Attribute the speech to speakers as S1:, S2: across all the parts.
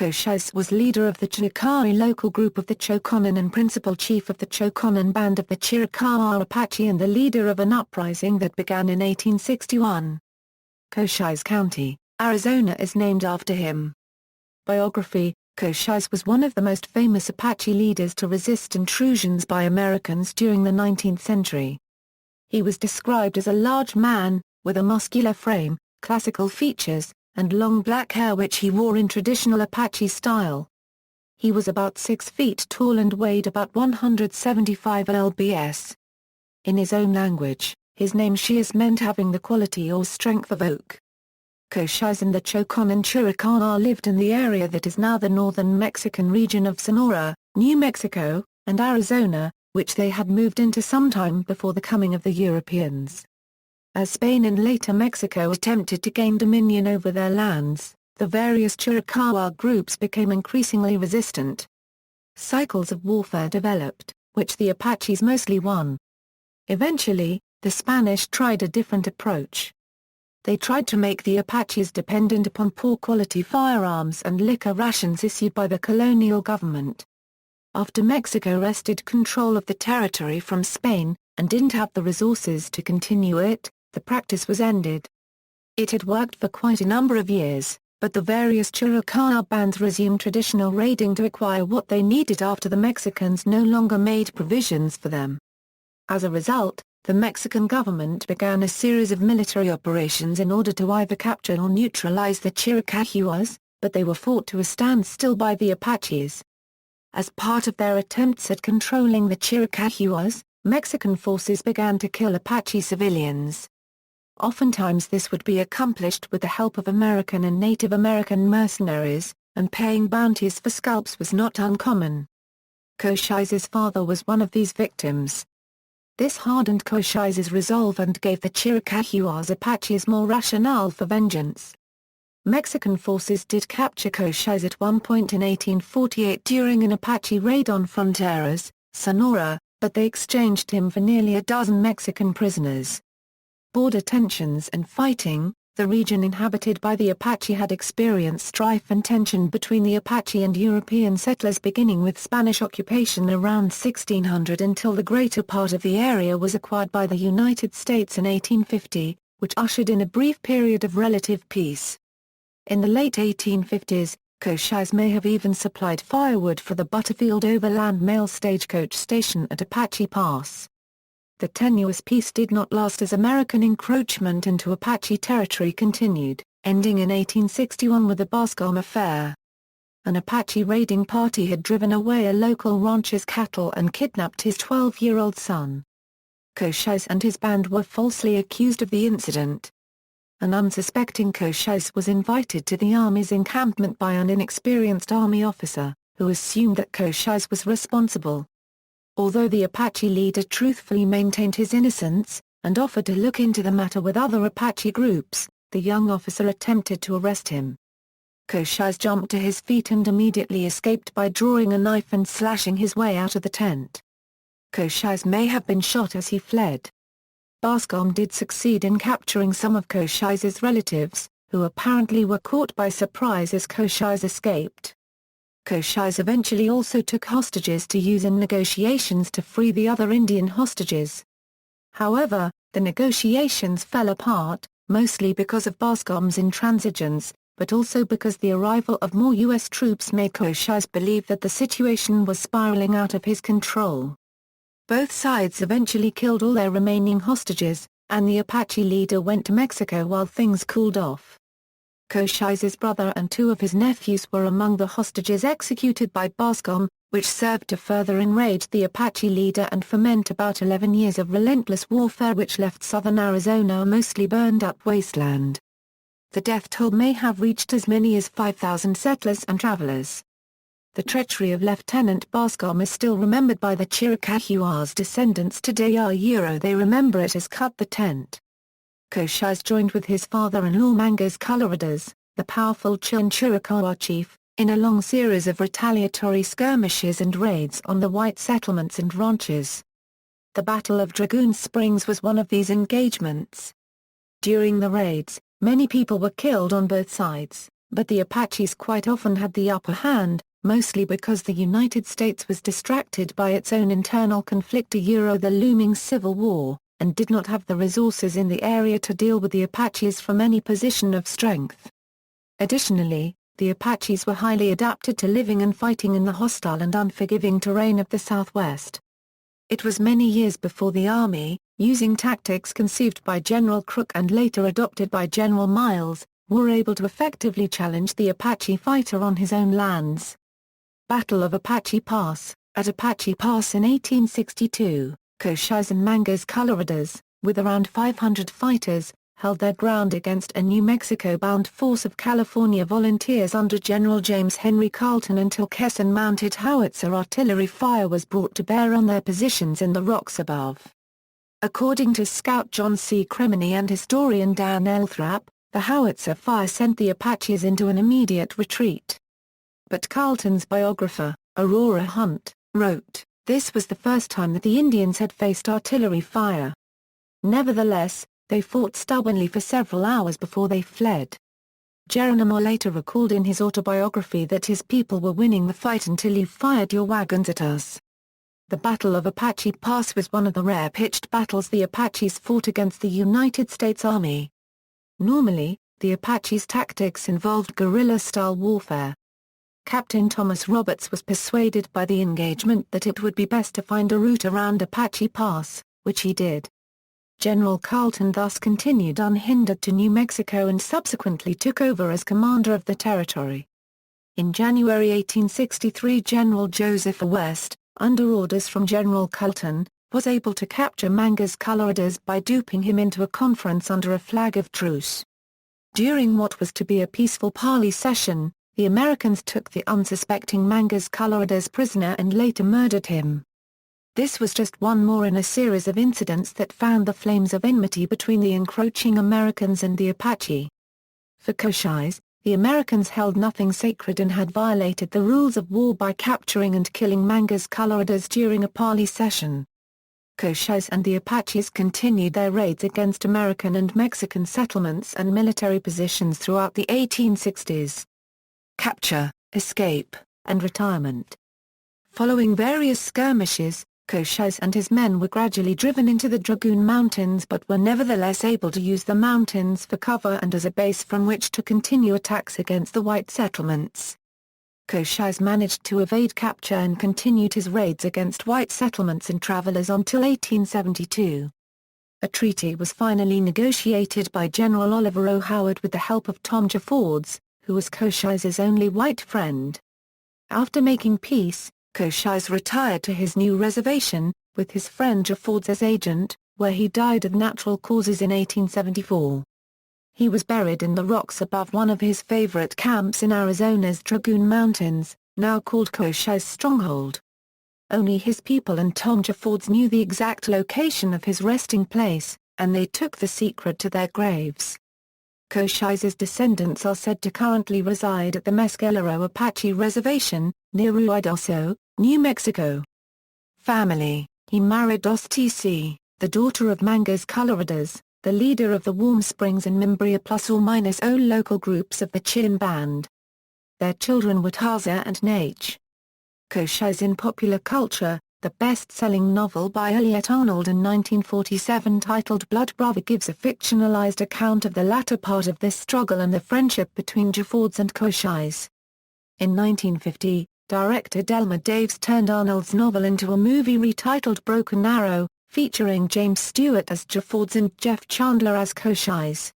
S1: Cochise was leader of the Chihuicahui local group of the Chokonen and principal chief of the Chokonen band of the Chiricahua Apache and the leader of an uprising that began in 1861. Cochise County, Arizona is named after him. Biography: Cochise was one of the most famous Apache leaders to resist intrusions by Americans during the 19th century. He was described as a large man, with a muscular frame, classical features, and long black hair which he wore in traditional Apache style. He was about 6 feet tall and weighed about 175 lbs. In his own language, his name Cheis meant having the quality or strength of oak. Cochise and the Chokonen Chiricahua lived in the area that is now the northern Mexican region of Sonora, New Mexico, and Arizona, which they had moved into sometime before the coming of the Europeans. As Spain and later Mexico attempted to gain dominion over their lands, the various Chiricahua groups became increasingly resistant. Cycles of warfare developed, which the Apaches mostly won. Eventually, the Spanish tried a different approach. They tried to make the Apaches dependent upon poor-quality firearms and liquor rations issued by the colonial government. After Mexico wrested control of the territory from Spain, and didn't have the resources to continue it, the practice was ended. It had worked for quite a number of years, but the various Chiricahua bands resumed traditional raiding to acquire what they needed after the Mexicans no longer made provisions for them. As a result, the Mexican government began a series of military operations in order to either capture or neutralize the Chiricahuas, but they were fought to a standstill by the Apaches. As part of their attempts at controlling the Chiricahuas, Mexican forces began to kill Apache civilians. Oftentimes this would be accomplished with the help of American and Native American mercenaries, and paying bounties for scalps was not uncommon. Cochise's father was one of these victims. This hardened Cochise's resolve and gave the Chiricahuas Apaches more rationale for vengeance. Mexican forces did capture Cochise at one point in 1848 during an Apache raid on Fronteras, Sonora, but they exchanged him for nearly a dozen Mexican prisoners. Border tensions and fighting: the region inhabited by the Apache had experienced strife and tension between the Apache and European settlers beginning with Spanish occupation around 1600 until the greater part of the area was acquired by the United States in 1850, which ushered in a brief period of relative peace. In the late 1850s, Cochise may have even supplied firewood for the Butterfield Overland Mail stagecoach station at Apache Pass. The tenuous peace did not last as American encroachment into Apache territory continued, ending in 1861 with the Bascom affair. An Apache raiding party had driven away a local rancher's cattle and kidnapped his 12-year-old son. Cochise and his band were falsely accused of the incident. An unsuspecting Cochise was invited to the Army's encampment by an inexperienced Army officer, who assumed that Cochise was responsible. Although the Apache leader truthfully maintained his innocence, and offered to look into the matter with other Apache groups, the young officer attempted to arrest him. Cochise jumped to his feet and immediately escaped by drawing a knife and slashing his way out of the tent. Cochise may have been shot as he fled. Bascom did succeed in capturing some of Cochise's relatives, who apparently were caught by surprise as Cochise escaped. Cochise eventually also took hostages to use in negotiations to free the other Indian hostages. However, the negotiations fell apart, mostly because of Bascom's intransigence, but also because the arrival of more U.S. troops made Cochise believe that the situation was spiraling out of his control. Both sides eventually killed all their remaining hostages, and the Apache leader went to Mexico while things cooled off. Cochise's brother and 2 of his nephews were among the hostages executed by Bascom, which served to further enrage the Apache leader and foment about 11 years of relentless warfare which left southern Arizona a mostly burned-up wasteland. The death toll may have reached as many as 5,000 settlers and travelers. The treachery of Lieutenant Bascom is still remembered by the Chiricahua's descendants today. They remember it as Cut the Tent. Cochise joined with his father-in-law Mangas Coloradas, the powerful Chiricahua chief, in a long series of retaliatory skirmishes and raids on the white settlements and ranches. The Battle of Dragoon Springs was one of these engagements. During the raids, many people were killed on both sides, But the Apaches quite often had the upper hand, mostly because the United States was distracted by its own internal conflict the looming Civil War, and did not have the resources in the area to deal with the Apaches from any position of strength. Additionally, the Apaches were highly adapted to living and fighting in the hostile and unforgiving terrain of the Southwest. It was many years before the Army, using tactics conceived by General Crook and later adopted by General Miles, were able to effectively challenge the Apache fighter on his own lands. Battle of Apache Pass. At Apache Pass in 1862, Cochise and Mangas Colorados, with around 500 fighters, held their ground against a New Mexico-bound force of California volunteers under General James Henry Carleton until Caisson-mounted howitzer artillery fire was brought to bear on their positions in the rocks above. According to Scout John C. Cremeny and historian Dan Elthrop, the howitzer fire sent the Apaches into an immediate retreat. But Carleton's biographer, Aurora Hunt, wrote, "This was the first time that the Indians had faced artillery fire." Nevertheless, they fought stubbornly for several hours before they fled. Geronimo later recalled in his autobiography that his people were winning the fight until you fired your wagons at us. The Battle of Apache Pass was one of the rare pitched battles the Apaches fought against the United States Army. Normally, the Apaches' tactics involved guerrilla-style warfare. Captain Thomas Roberts was persuaded by the engagement that it would be best to find a route around Apache Pass, which he did. General Carleton thus continued unhindered to New Mexico and subsequently took over as commander of the territory. In January 1863 General Joseph A. West, under orders from General Carleton, was able to capture Mangas Colorados by duping him into a conference under a flag of truce. During what was to be a peaceful parley session, the Americans took the unsuspecting Mangas Colorados prisoner and later murdered him. This was just one more in a series of incidents that fanned the flames of enmity between the encroaching Americans and the Apache. For Cochise, the Americans held nothing sacred and had violated the rules of war by capturing and killing Mangas Colorados during a parley session. Cochise and the Apaches continued their raids against American and Mexican settlements and military positions throughout the 1860s. Capture, escape, and retirement. Following various skirmishes, Cochise and his men were gradually driven into the Dragoon Mountains but were nevertheless able to use the mountains for cover and as a base from which to continue attacks against the white settlements. Cochise managed to evade capture and continued his raids against white settlements and travelers until 1872. A treaty was finally negotiated by General Oliver O. Howard with the help of Tom Jeffords, who was Cochise's only white friend. After making peace, Cochise retired to his new reservation, with his friend Jeffords as agent, where he died of natural causes in 1874. He was buried in the rocks above one of his favorite camps in Arizona's Dragoon Mountains, now called Cochise's Stronghold. Only his people and Tom Jeffords knew the exact location of his resting place, and they took the secret to their graves. Cochise's descendants are said to currently reside at the Mescalero Apache Reservation, near Ruidoso, New Mexico. Family. He married A-da-tli-chi, the daughter of Mangas Colorados, the leader of the Warm Springs and Mimbria +or-O local groups of the Chin Band. Their children were Taza and Nach. Cochise in popular culture. The best-selling novel by Elliot Arnold in 1947 titled Blood Brother gives a fictionalized account of the latter part of this struggle and the friendship between Jeffords and Cochise. In 1950, director Delmer Daves turned Arnold's novel into a movie retitled Broken Arrow, featuring James Stewart as Jeffords and Jeff Chandler as Cochise.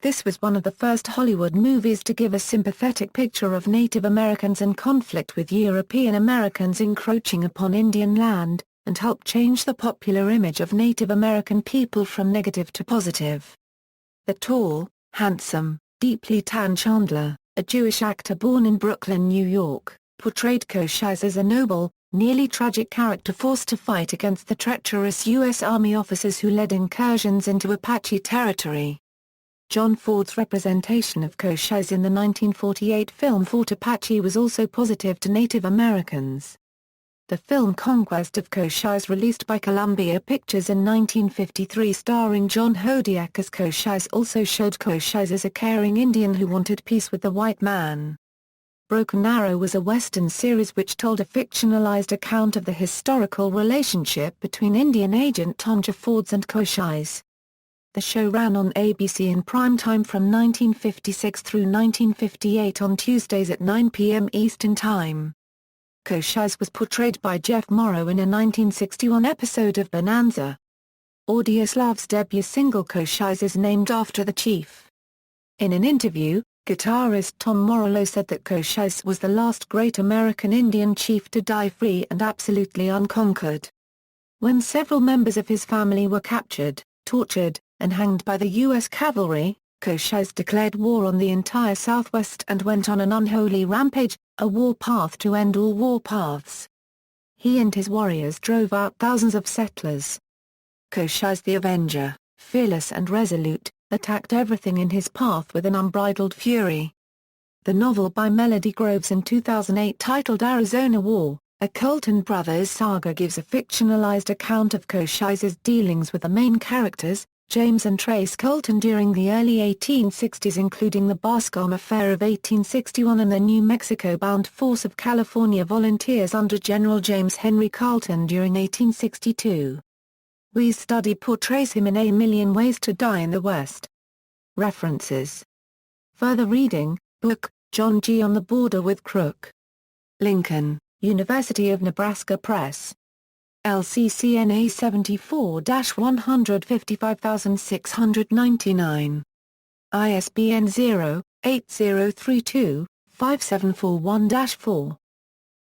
S1: This was one of the first Hollywood movies to give a sympathetic picture of Native Americans in conflict with European Americans encroaching upon Indian land, and helped change the popular image of Native American people from negative to positive. The tall, handsome, deeply tanned Chandler, a Jewish actor born in Brooklyn, New York, portrayed Cochise as a noble, nearly tragic character forced to fight against the treacherous U.S. Army officers who led incursions into Apache territory. John Ford's representation of Cochise in the 1948 film Fort Apache was also positive to Native Americans. The film Conquest of Cochise, released by Columbia Pictures in 1953 starring John Hodiak as Cochise, also showed Cochise as a caring Indian who wanted peace with the white man. Broken Arrow was a Western series which told a fictionalized account of the historical relationship between Indian agent Tom Jeffords and Cochise. The show ran on ABC in primetime from 1956 through 1958 on Tuesdays at 9 p.m. Eastern Time. Cochise was portrayed by Jeff Morrow in a 1961 episode of Bonanza. Audioslav's debut single Cochise is named after the chief. In an interview, guitarist Tom Morello said that Cochise was the last great American Indian chief to die free and absolutely unconquered. When several members of his family were captured, tortured, and hanged by the U.S. cavalry, Cochise declared war on the entire Southwest and went on an unholy rampage, a war path to end all war paths. He and his warriors drove out thousands of settlers. Cochise the Avenger, fearless and resolute, attacked everything in his path with an unbridled fury. The novel by Melody Groves in 2008 titled Arizona War, a Colton Brothers saga, gives a fictionalized account of Cochise's dealings with the main characters, James and Trace Colton, during the early 1860s, including the Bascom Affair of 1861 and the New Mexico-bound force of California volunteers under General James Henry Carleton during 1862. Wee's study portrays him in A Million Ways to Die in the West. References. Further reading, book, John G. On the Border with Crook. Lincoln, University of Nebraska Press. LCCNA 74-155699. ISBN 0-8032-5741-4.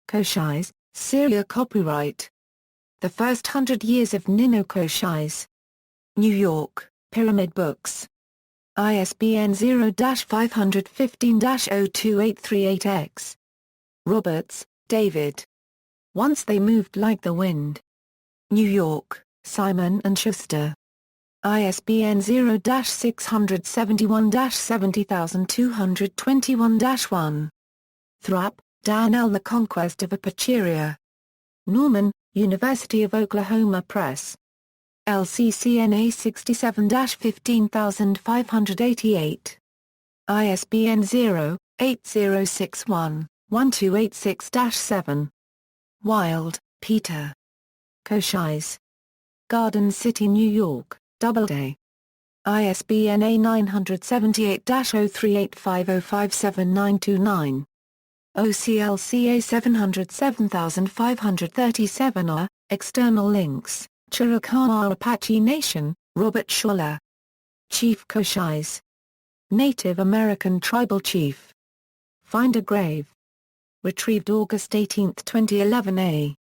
S1: Cochise, Syria. Copyright The First 100 Years of Nino Cochise. New York, Pyramid Books. ISBN 0-515-02838-X. Roberts, David. Once They Moved Like the Wind. New York, Simon & Schuster. ISBN 0-671-70221-1. Thrupp, Dan L. The Conquest of Apache. Norman, University of Oklahoma Press. LCCNA 67-15588. ISBN 0-8061-1286-7. Wild, Peter. Cochise. Garden City, New York, Doubleday. ISBN A978-0385057929. OCLCA 707537 External links, Chiricahua Apache Nation, Robert Schuller. Chief Cochise. Native American Tribal Chief. Find a Grave. Retrieved August 18, 2011. A.